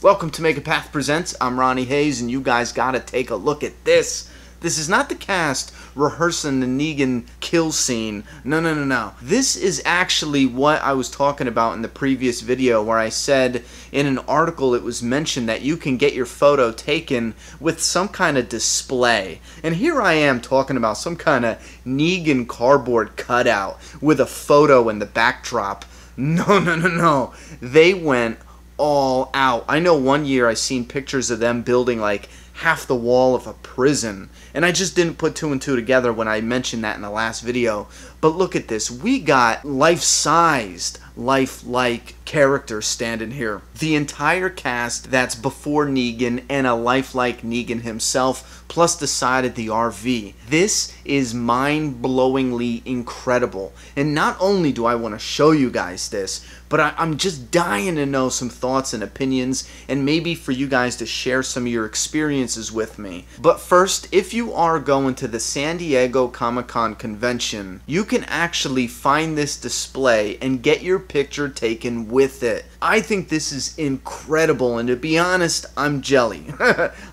Welcome to Make a Path Presents. I'm Ronnie Hayes, and you guys gotta take a look at this. This is not the cast rehearsing the Negan kill scene. No. This is actually what I was talking about in the previous video, where I said in an article it was mentioned that you can get your photo taken with some kind of display. And here I am talking about some kind of Negan cardboard cutout with a photo in the backdrop. No. They went all out. I know one year I seen pictures of them building like half the wall of a prison, and I just didn't put two and two together when I mentioned that in the last video. But look at this. We got life-sized, lifelike characters standing here. The entire cast that's before Negan and a lifelike Negan himself, plus the side of the RV. This is mind-blowingly incredible. And not only do I want to show you guys this, but I'm just dying to know some thoughts and opinions, and maybe for you guys to share some of your experiences with me. But first, if you are going to the San Diego Comic-Con convention, you can actually find this display and get your picture taken with it. I think this is incredible, and to be honest, I'm jelly.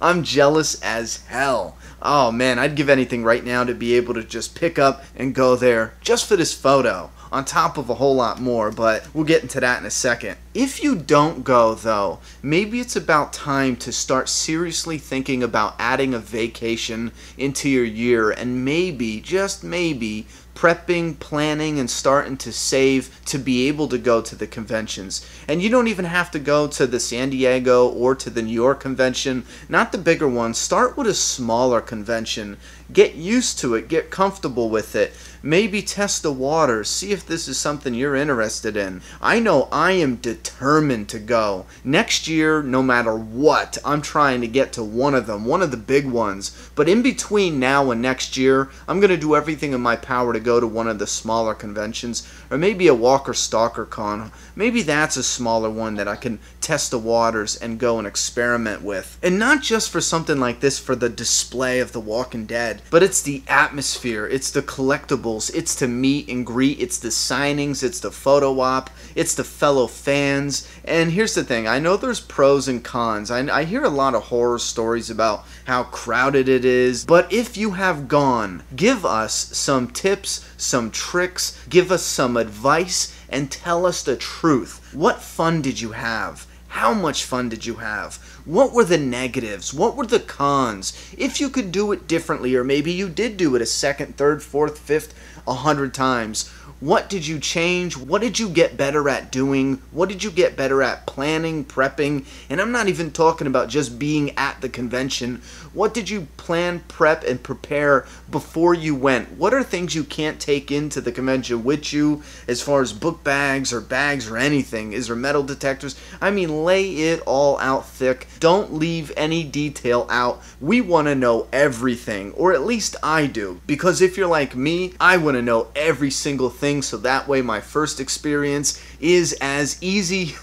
I'm jealous as hell. Oh man, I'd give anything right now to be able to just pick up and go there just for this photo, on top of a whole lot more, but we'll get into that in a second. If you don't go though, maybe it's about time to start seriously thinking about adding a vacation into your year, and maybe, just maybe, prepping, planning, and starting to save to be able to go to the conventions. And you don't even have to go to the San Diego or to the New York convention, not the bigger ones. Start with a smaller convention. Get used to it, get comfortable with it. Maybe test the waters, see if this is something you're interested in. I know I am determined to go. Next year, no matter what, I'm trying to get to one of them, one of the big ones. But in between now and next year, I'm going to do everything in my power to go to one of the smaller conventions, or maybe a Walker Stalker Con. Maybe that's a smaller one that I can test the waters and go and experiment with. And not just for something like this for the display of The Walking Dead, but it's the atmosphere, it's the collectibles, it's the meet and greet, it's the signings, it's the photo op, it's the fellow fans. And here's the thing, I know there's pros and cons. I hear a lot of horror stories about how crowded it is, but if you have gone, give us some tips, some tricks, give us some advice, and tell us the truth. What fun did you have? How much fun did you have? What were the negatives? What were the cons? If you could do it differently, or maybe you did do it a second, third, fourth, fifth, 100 times, what did you change? What did you get better at doing? What did you get better at planning, prepping? And I'm not even talking about just being at the convention. What did you plan, prep, and prepare before you went? What are things you can't take into the convention with you as far as book bags or anything? Is there metal detectors? I mean, lay it all out thick. Don't leave any detail out. We want to know everything, or at least I do. Because if you're like me, I want to know every single thing, so that way my first experience is as easy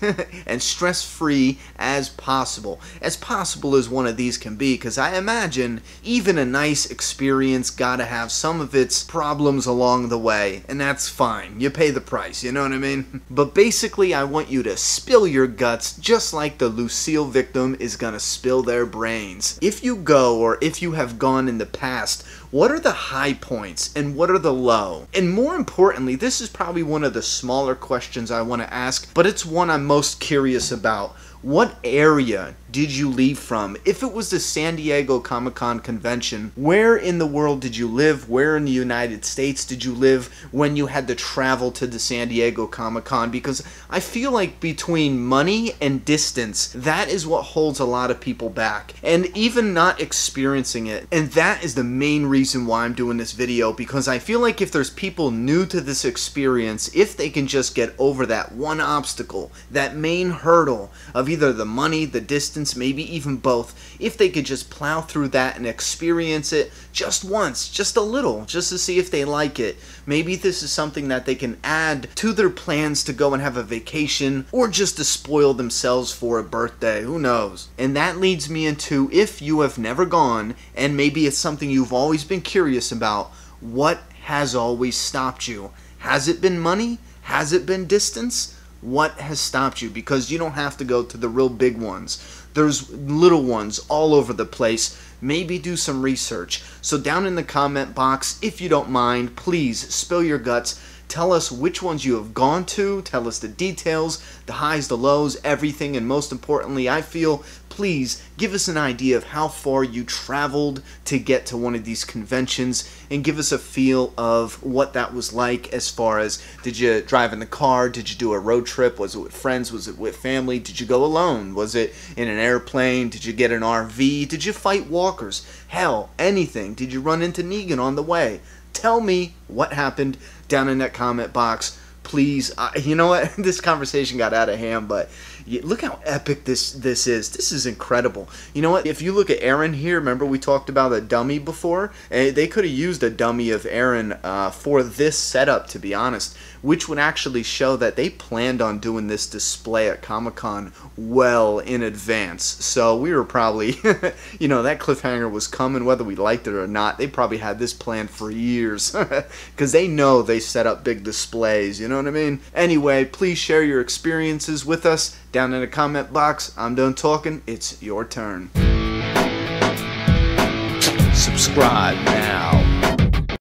and stress-free as possible as one of these can be, because I imagine even a nice experience gotta have some of its problems along the way, and that's fine. You pay the price, you know what I mean? But basically, I want you to spill your guts just like the Lucille victim is gonna spill their brains. If you go, or if you have gone in the past, what are the high points and what are the low? And more importantly, this is probably one of the smaller questions I want to ask, but it's one I'm most curious about. What area did you leave from? If it was the San Diego Comic-Con convention, where in the world did you live? Where in the United States did you live when you had to travel to the San Diego Comic-Con? Because I feel like between money and distance, that is what holds a lot of people back. And even not experiencing it. And that is the main reason why I'm doing this video, because I feel like if there's people new to this experience, if they can just get over that one obstacle, that main hurdle of either the money, the distance, maybe even both, if they could just plow through that and experience it just once, just a little, just to see if they like it. Maybe this is something that they can add to their plans to go and have a vacation, or just to spoil themselves for a birthday, who knows. And that leads me into, if you have never gone, and maybe it's something you've always been curious about, what has always stopped you? Has it been money? Has it been distance? What has stopped you? Because you don't have to go to the real big ones. There's little ones all over the place. Maybe do some research. So down in the comment box, if you don't mind, please spill your guts. Tell us which ones you have gone to. Tell us the details, the highs, the lows, everything. And most importantly, I feel, please give us an idea of how far you traveled to get to one of these conventions, and give us a feel of what that was like, as far as, did you drive in the car? Did you do a road trip? Was it with friends? Was it with family? Did you go alone? Was it in an airplane? Did you get an RV? Did you fight walkers? Hell, anything. Did you run into Negan on the way? Tell me what happened down in that comment box, please. You know what? This conversation got out of hand, but look how epic this is. This is incredible. You know what? If you look at Aaron here, remember we talked about a dummy before? They could have used a dummy of Aaron for this setup, to be honest, which would actually show that they planned on doing this display at Comic-Con well in advance. So we were probably, you know, that cliffhanger was coming whether we liked it or not. They probably had this planned for years because they know they set up big displays, you know what I mean? Anyway, please share your experiences with us down in the comment box. I'm done talking. It's your turn. Subscribe now.